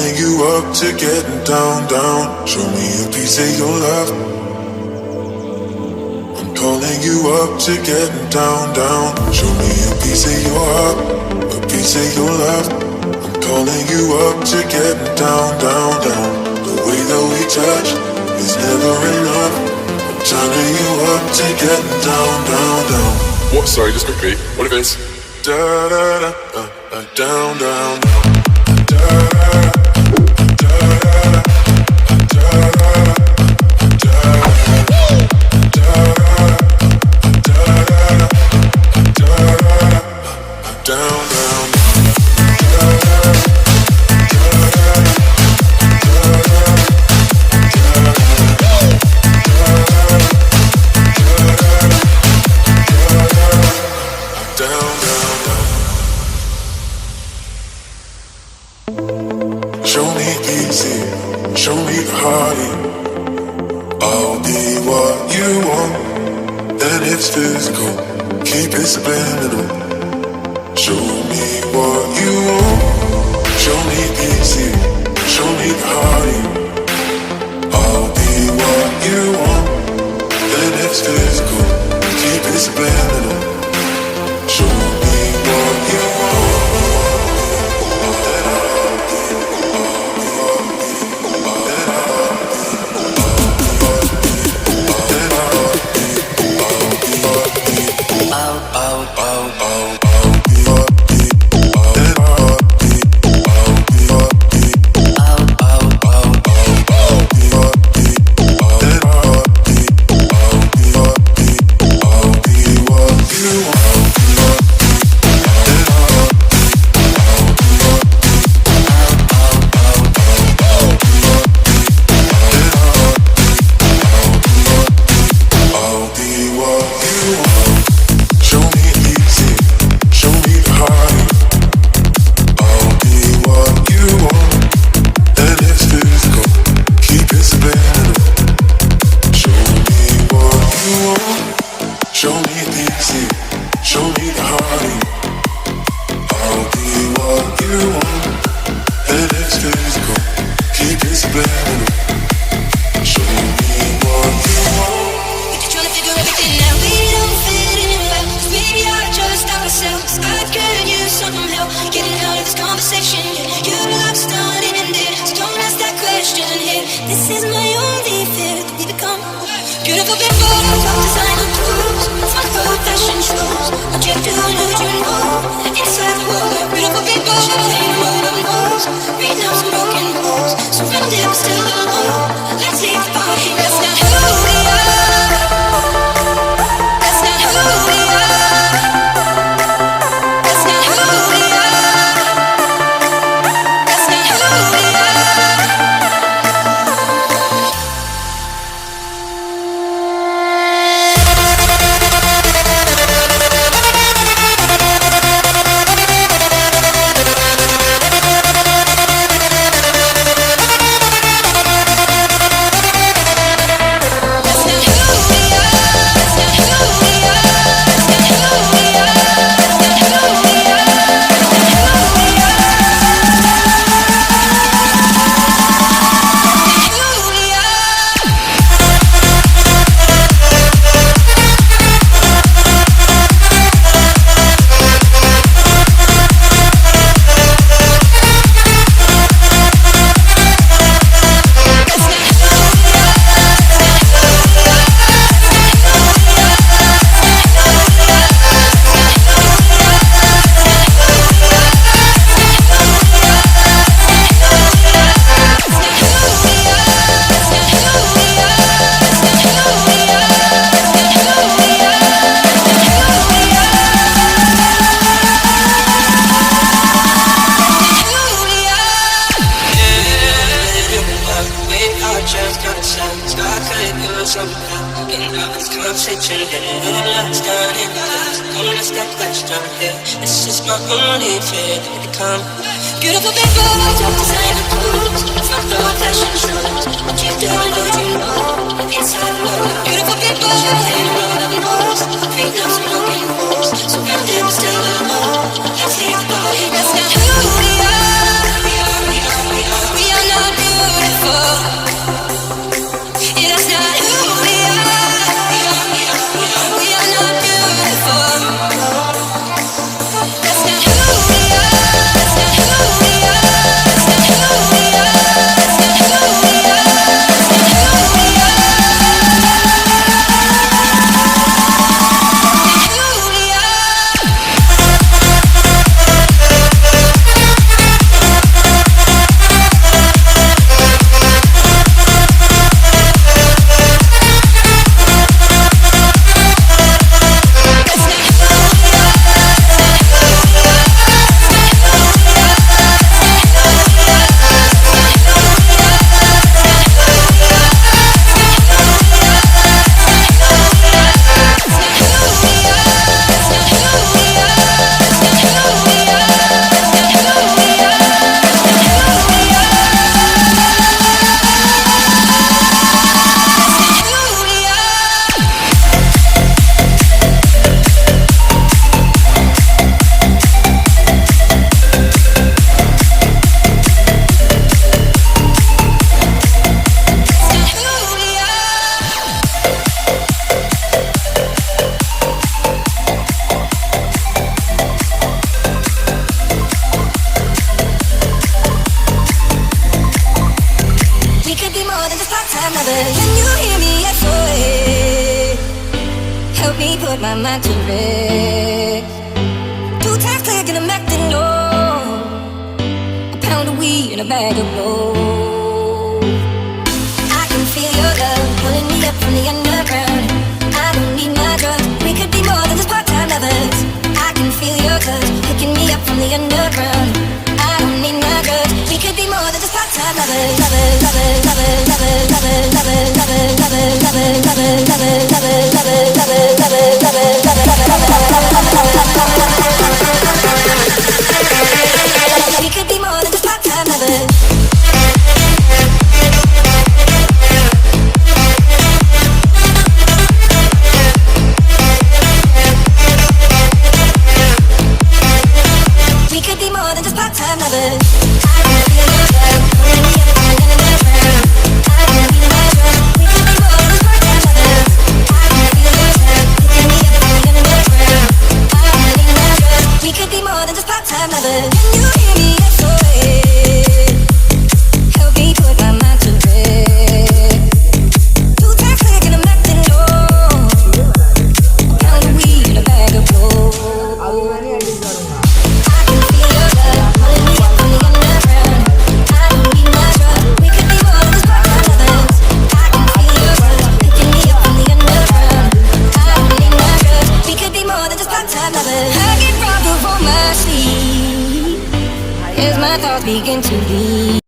calling you up to getting down, down. Show me a piece of your love. I'm calling you up to getting down, down. Show me a piece of your heart, a piece of your love. I'm calling you up to getting down, down, down. The way that we touch is never enough. I'm turning you up to getting down, down, down. What? Sorry, just quickly. What if it's da da da down, down, da da. Beautiful people, top designer clothes, front door fashion shows. What you doing, don't you know? Inside love. Beautiful people, champagne around the nose, freedom's broken walls, surrounded still alone. Let's leave the party. That's not who we are. We are. part-time lovers. Can you hear me? SOA. Help me put my mind to rest. 2 times click and I'm acting low. A pound of weed and a bag of blow. I can feel your love pulling me up from the underground. I don't need my drugs. We could be more than just part-time lovers. I can feel your touch picking me up from the underground. I don't need my drugs. We could be more than just part-time lovers. Lovers, lovers, lovers, lovers, lovers, lovers, lovers, lovers, lovers, lovers, lovers, lovers, lovers, lovers, lovers, lovers, lovers. We could be more than just part-time lovers. We could be more than just part-time lovers. I can feel your love pulling me up from the underground. I don't need my drugs. We could be more than just part-time lovers. I can feel your love picking me up from the underground. I don't need my drugs. We could be more than just part-time lovers. Can you hear me? SOA. Help me put my mind to rest. 2 times click and I'm acting low. A pound of weed and a bag of blow. As my thoughts begin to leave.